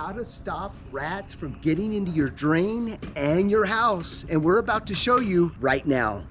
how to stop rats from getting into your drain and your house. And we're about to show you right now.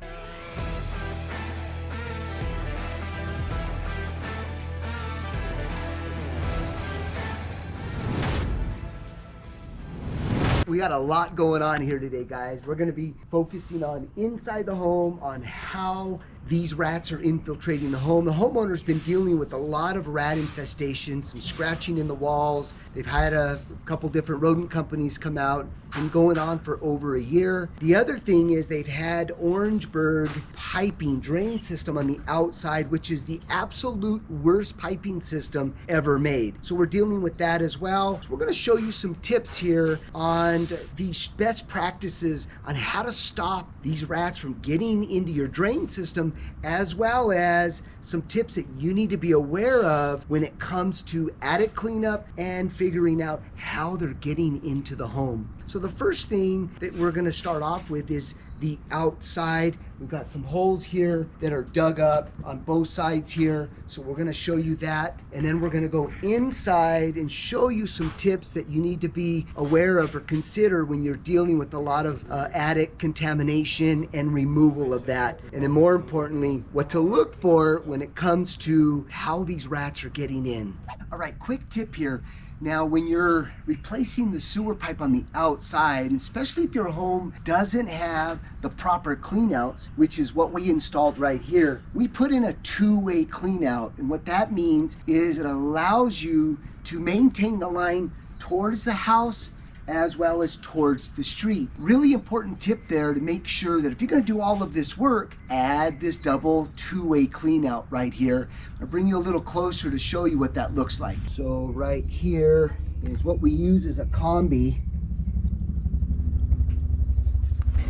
We got a lot going on here today, guys. We're gonna be focusing on inside the home, on how these rats are infiltrating the home. The homeowner's been dealing with a lot of rat infestation, some scratching in the walls. They've had a couple different rodent companies come out, been going on for over a year. The other thing is they've had Orangeburg piping drain system on the outside, which is the absolute worst piping system ever made. So we're dealing with that as well. So we're gonna show you some tips here on the best practices on how to stop these rats from getting into your drain system, as well as some tips that you need to be aware of when it comes to attic cleanup and figuring out how they're getting into the home. So the first thing that we're going to start off with is the outside. We've got some holes here that are dug up on both sides here. So we're going to show you that. And then we're going to go inside and show you some tips that you need to be aware of or consider when you're dealing with a lot of attic contamination and removal of that. And then more importantly, what to look for when it comes to how these rats are getting in. All right, quick tip here. Now, when you're replacing the sewer pipe on the outside, especially if your home doesn't have the proper cleanouts, which is what we installed right here, we put in a two-way cleanout. And what that means is it allows you to maintain the line towards the house as well as towards the street. Really important tip there to make sure that if you're going to do all of this work, add this double two-way clean out right here. I'll bring you a little closer to show you what that looks like. So right here is what we use as a combi.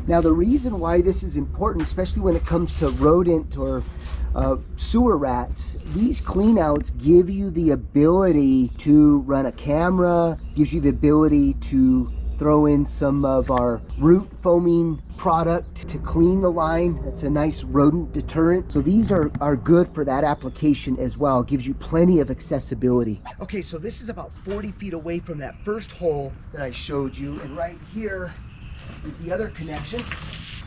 Now the reason why this is important, especially when it comes to rodent or sewer rats, these cleanouts give you the ability to run a camera, gives you the ability to throw in some of our root foaming product to clean the line. That's a nice rodent deterrent. So these are good for that application as well. It gives you plenty of accessibility. Okay, so this is about 40 feet away from that first hole that I showed you. And right here is the other connection.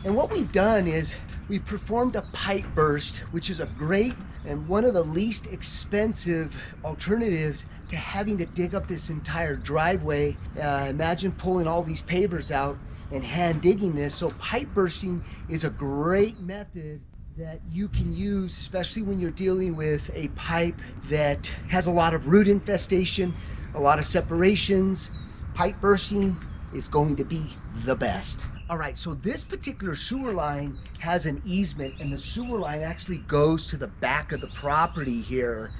And what we've done is we performed a pipe burst, which is a great and one of the least expensive alternatives to having to dig up this entire driveway. Imagine pulling all these pavers out and hand digging this. So pipe bursting is a great method that you can use, especially when you're dealing with a pipe that has a lot of root infestation, a lot of separations. Pipe bursting is going to be the best. All right, so this particular sewer line has an easement, and the sewer line actually goes to the back of the property here.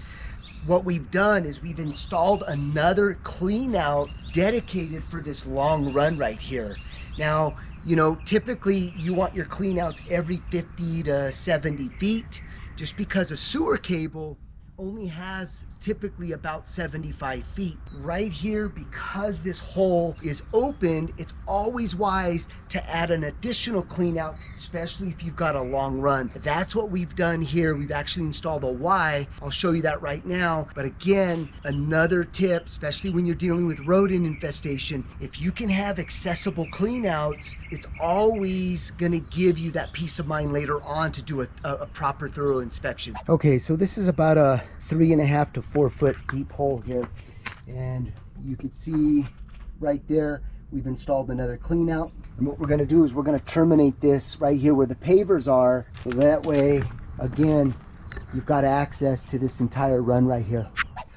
What we've done is we've installed another clean out dedicated for this long run right here. Now, you know, typically you want your clean outs every 50 to 70 feet, just because a sewer cable only has typically about 75 feet. Right here, because this hole is opened, it's always wise to add an additional clean out, especially if you've got a long run. That's what we've done here. We've actually installed a Y. I'll show you that right now. But again, another tip, especially when you're dealing with rodent infestation, if you can have accessible clean outs, it's always gonna give you that peace of mind later on to do a proper thorough inspection. Okay, so this is about a 3.5 to 4 foot deep hole here, and you can see right there we've installed another clean out. And what we're going to do is we're going to terminate this right here where the pavers are, so that way again you've got access to this entire run right here.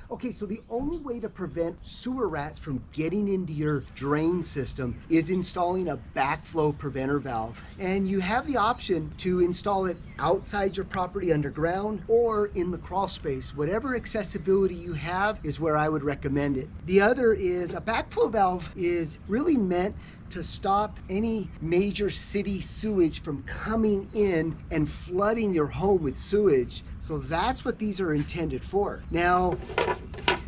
Okay, so the only way to prevent sewer rats from getting into your drain system is installing a backflow preventer valve. And you have the option to install it outside your property underground or in the crawl space. Whatever accessibility you have is where I would recommend it. The other is a backflow valve is really meant to stop any major city sewage from coming in and flooding your home with sewage. So that's what these are intended for. Now,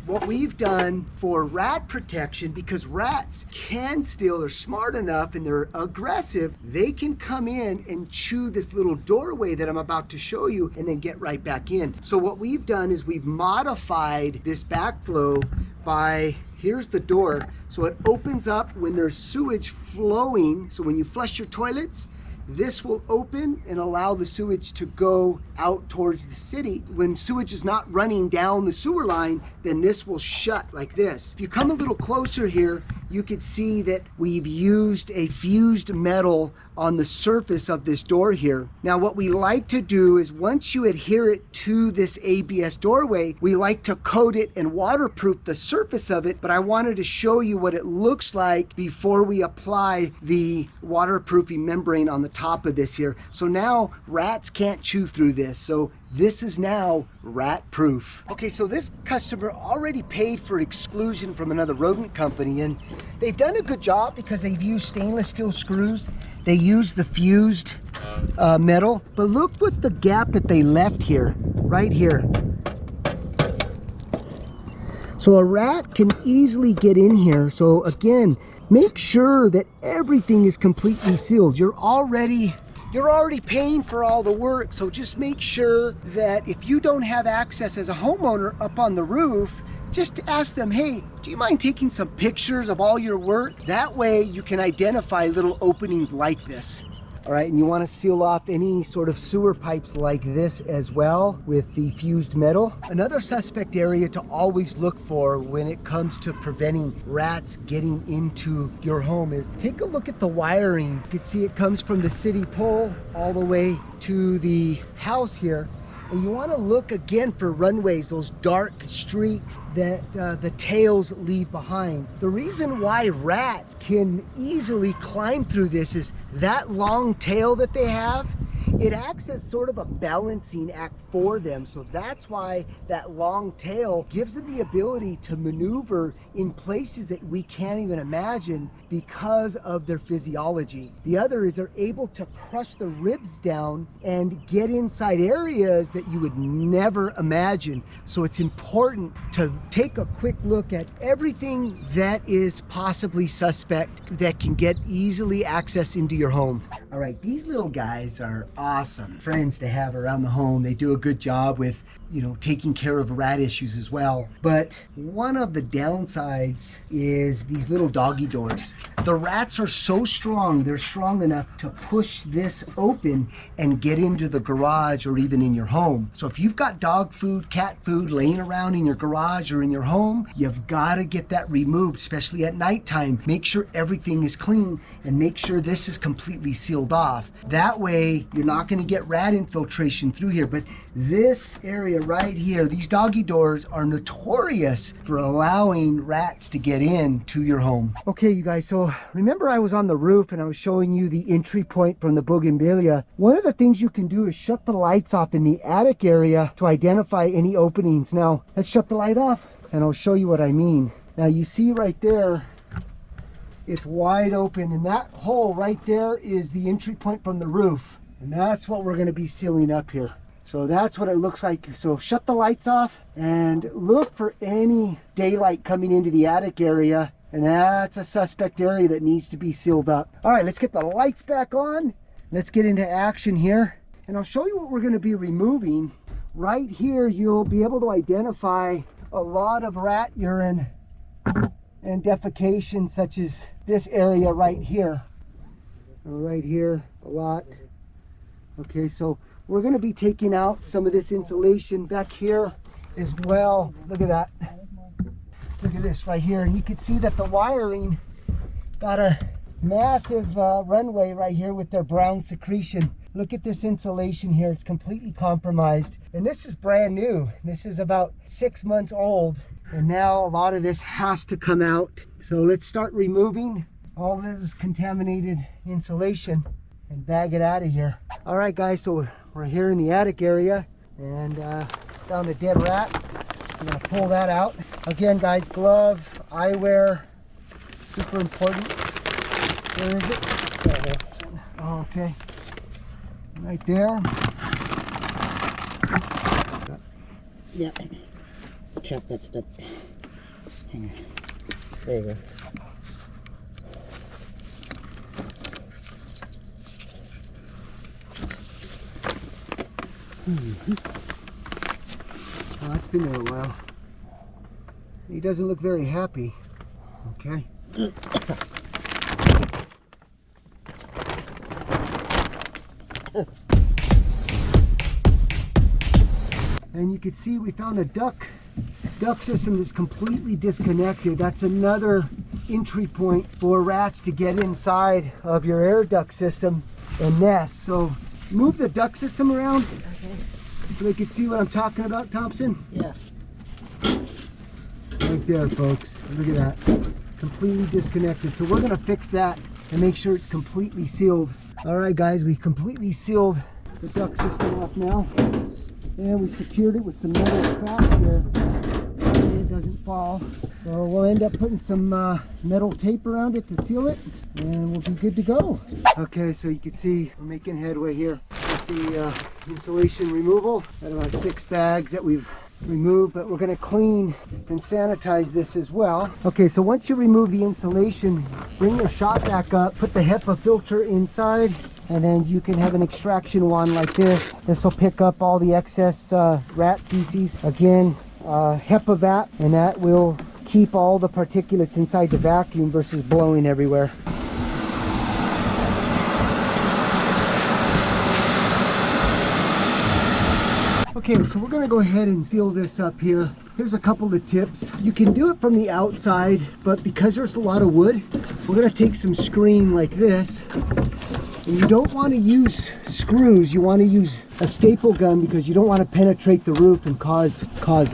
what we've done for rat protection, because rats can steal, they're smart enough and they're aggressive, they can come in and chew this little doorway that I'm about to show you and then get right back in. So what we've done is we've modified this backflow by here's the door. So it opens up when there's sewage flowing. So when you flush your toilets, this will open and allow the sewage to go out towards the city. When sewage is not running down the sewer line, then this will shut like this. If you come a little closer here, you can see that we've used a fused metal on the surface of this door here. Now what we like to do is once you adhere it to this ABS doorway, we like to coat it and waterproof the surface of it, but I wanted to show you what it looks like before we apply the waterproofing membrane on the top of this here. So now rats can't chew through this. So this is now rat proof. Okay, so this customer already paid for exclusion from another rodent company, and they've done a good job because they've used stainless steel screws. They used the fused metal, but look what the gap that they left here, right here. So a rat can easily get in here. So again, make sure that everything is completely sealed. You're already paying for all the work, so just make sure that if you don't have access as a homeowner up on the roof, just ask them, hey, do you mind taking some pictures of all your work? That way you can identify little openings like this. All right, and you want to seal off any sort of sewer pipes like this as well with the fused metal. Another suspect area to always look for when it comes to preventing rats getting into your home is take a look at the wiring. You can see it comes from the city pole all the way to the house here. And you want to look again for runways, those dark streaks that the tails leave behind. The reason why rats can easily climb through this is that long tail that they have. It acts as sort of a balancing act for them. So that's why that long tail gives them the ability to maneuver in places that we can't even imagine because of their physiology. The other is they're able to crush the ribs down and get inside areas that you would never imagine. So it's important to take a quick look at everything that is possibly suspect that can get easily access into your home. All right, these little guys are awesome friends to have around the home. They do a good job with, taking care of rat issues as well. But one of the downsides is these little doggy doors. The rats are so strong, they're strong enough to push this open and get into the garage or even in your home. So if you've got dog food, cat food laying around in your garage or in your home, you've got to get that removed, especially at nighttime. Make sure everything is clean and make sure this is completely sealed off. That way you're not going to get rat infiltration through here. But this area right here, these doggy doors are notorious for allowing rats to get in to your home. Okay, you guys, so remember I was on the roof and I was showing you the entry point from the bougainvillea. One of the things you can do is shut the lights off in the attic area to identify any openings. Now, let's shut the light off and I'll show you what I mean. Now you see right there, it's wide open, and that hole right there is the entry point from the roof. And that's what we're going to be sealing up here. So that's what it looks like. So shut the lights off and look for any daylight coming into the attic area. And that's a suspect area that needs to be sealed up. All right, let's get the lights back on. Let's get into action here. And I'll show you what we're going to be removing. Right here, you'll be able to identify a lot of rat urine and defecation, such as this area right here. Right here, a lot. Okay, so we're going to be taking out some of this insulation back here as well. Look at that. Look at this right here. And you can see that the wiring got a massive runway right here with their brown secretion. Look at this insulation here. It's completely compromised. And this is brand new. This is about 6 months old. And now a lot of this has to come out. So let's start removing all this contaminated insulation and bag it out of here. All right, guys, so we're here in the attic area and found a dead rat. I'm gonna pull that out. Again, guys, glove, eyewear, super important. Where is it? Oh, okay, right there. Yeah, chop that stuff. Hang on. There you go. Oh, it's been there a while. He doesn't look very happy. Okay. And you can see we found a duct system that's completely disconnected. That's another entry point for rats to get inside of your air duct system and nest. So move the duct system around, okay, so they can see what I'm talking about, Thompson. Yeah. Right there, folks. Look at that. Completely disconnected. So we're gonna fix that and make sure it's completely sealed. All right, guys, we completely sealed the duct system up now. And we secured it with some metal straps here so it doesn't fall. So we'll end up putting some metal tape around it to seal it, and we'll be good to go. Okay, so you can see we're making headway here with the insulation removal. Got about 6 bags that we've removed, but we're going to clean and sanitize this as well. Okay, so once you remove the insulation, bring your shot back up, put the HEPA filter inside, and then you can have an extraction wand like this. This will pick up all the excess rat feces. Again, HEPA vat, and that will keep all the particulates inside the vacuum versus blowing everywhere. Okay, so we're going to go ahead and seal this up here. Here's a couple of tips. You can do it from the outside, but because there's a lot of wood, we're going to take some screen like this. And you don't want to use screws. You want to use a staple gun because you don't want to penetrate the roof and cause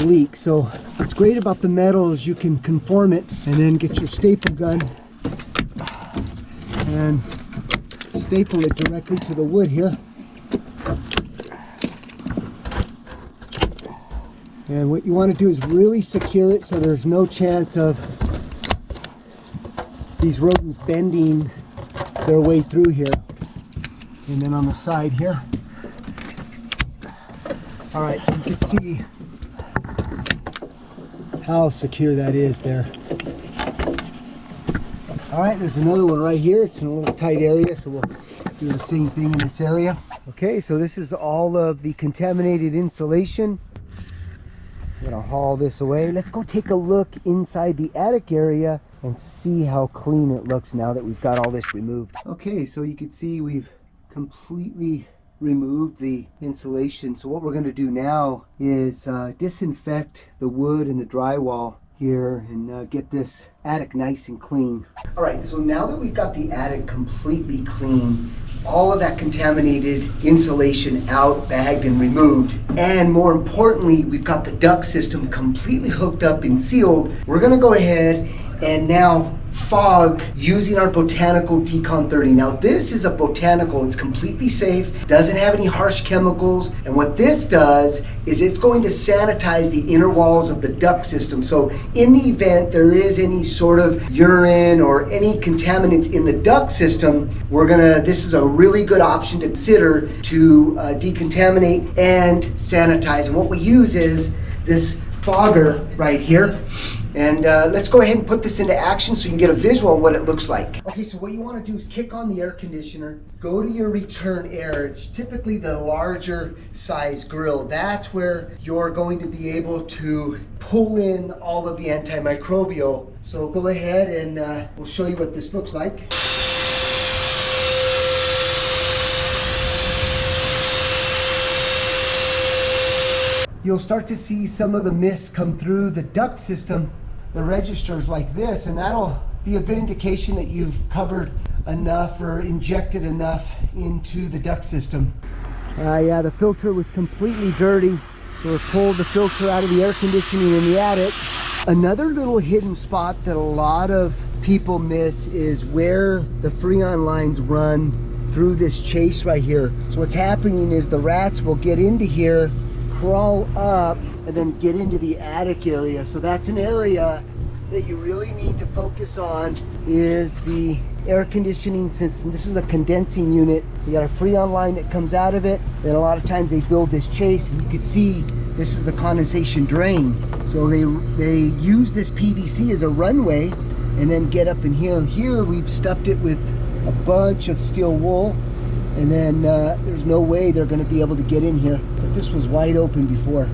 leaks. So what's great about the metal is you can conform it and then get your staple gun and staple it directly to the wood here. And what you want to do is really secure it so there's no chance of these rodents bending their way through here. And then on the side here. All right, so you can see how secure that is there. All right, there's another one right here. It's in a little tight area, so we'll do the same thing in this area. Okay, so this is all of the contaminated insulation. I'm gonna haul this away. Let's go take a look inside the attic area and see how clean it looks now that we've got all this removed. Okay, so you can see we've completely removed the insulation. So what we're going to do now is disinfect the wood and the drywall here and get this attic nice and clean. All right, so now that we've got the attic completely clean, all of that contaminated insulation out, bagged, and removed, and more importantly, we've got the duct system completely hooked up and sealed, we're going to go ahead and now fog using our botanical Decon 30. Now this is a botanical, it's completely safe, doesn't have any harsh chemicals, and what this does is it's going to sanitize the inner walls of the duct system. So in the event there is any sort of urine or any contaminants in the duct system, this is a really good option to consider to decontaminate and sanitize. And what we use is this fogger right here. And let's go ahead and put this into action so you can get a visual on what it looks like. Okay, so what you want to do is kick on the air conditioner, go to your return air. It's typically the larger size grill. That's where you're going to be able to pull in all of the antimicrobial. So go ahead and we'll show you what this looks like. You'll start to see some of the mist come through the duct system, the registers like this, and that'll be a good indication that you've covered enough or injected enough into the duct system. Yeah, the filter was completely dirty, so we pulled the filter out of the air conditioning in the attic. Another little hidden spot that a lot of people miss is where the Freon lines run through this chase right here. So what's happening is the rats will get into here, crawl up, and then get into the attic area. So that's an area that you really need to focus on, is the air conditioning system. This is a condensing unit. You got a Freon line that comes out of it, and a lot of times they build this chase, and you can see this is the condensation drain. So they use this PVC as a runway and then get up in here. Here we've stuffed it with a bunch of steel wool, and then there's no way they're going to be able to get in here. But this was wide open before.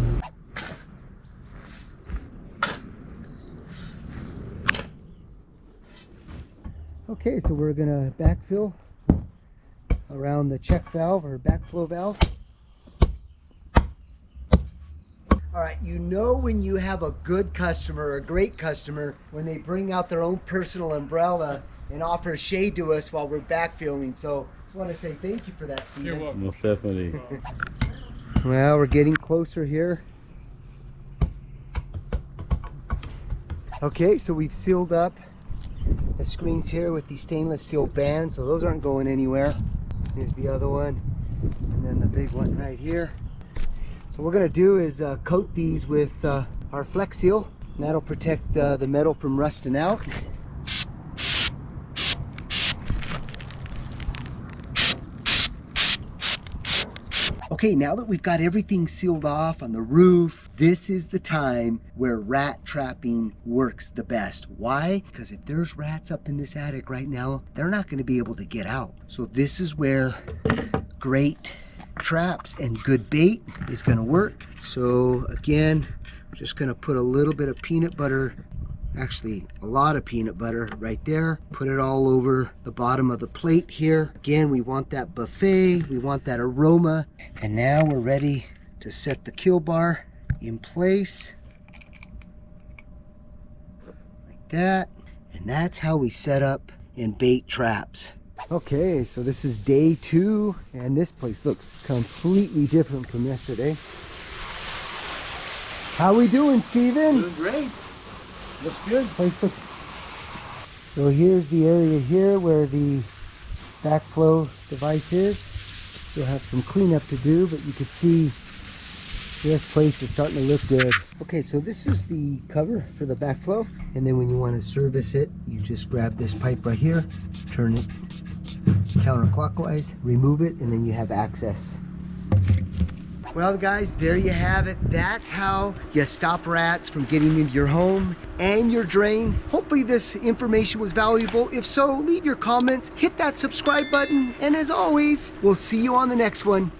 Okay, so we're gonna backfill around the check valve or backflow valve. All right, you know when you have a good customer, a great customer, when they bring out their own personal umbrella and offer shade to us while we're backfilling. So I just want to say thank you for that, Steven. You're welcome. Most definitely. Well, we're getting closer here. Okay, so we've sealed up the screens here with these stainless steel bands, so those aren't going anywhere. Here's the other one, and then the big one right here. So what we're gonna do is coat these with our Flex Seal, and that'll protect the metal from rusting out. Okay, now that we've got everything sealed off on the roof, this is the time where rat trapping works the best. Why? Because if there's rats up in this attic right now, they're not going to be able to get out. So this is where great traps and good bait is going to work. So again, I'm just going to put a little bit of peanut butter, actually a lot of peanut butter right there. Put it all over the bottom of the plate here. Again, we want that buffet, we want that aroma. And now we're ready to set the kill bar in place like that. And that's how we set up and bait traps. Okay, so this is day 2, and this place looks completely different from yesterday. How we doing, Steven? Doing great. Looks good. Place looks. So here's the area here where the backflow device is. You'll have some cleanup to do, but you can see this place is starting to look good. Okay, so this is the cover for the backflow, and then when you want to service it, you just grab this pipe right here, turn it counterclockwise, remove it, and then you have access. Well guys, there you have it. That's how you stop rats from getting into your home and your drain. Hopefully this information was valuable. If so, leave your comments, hit that subscribe button, and as always, we'll see you on the next one.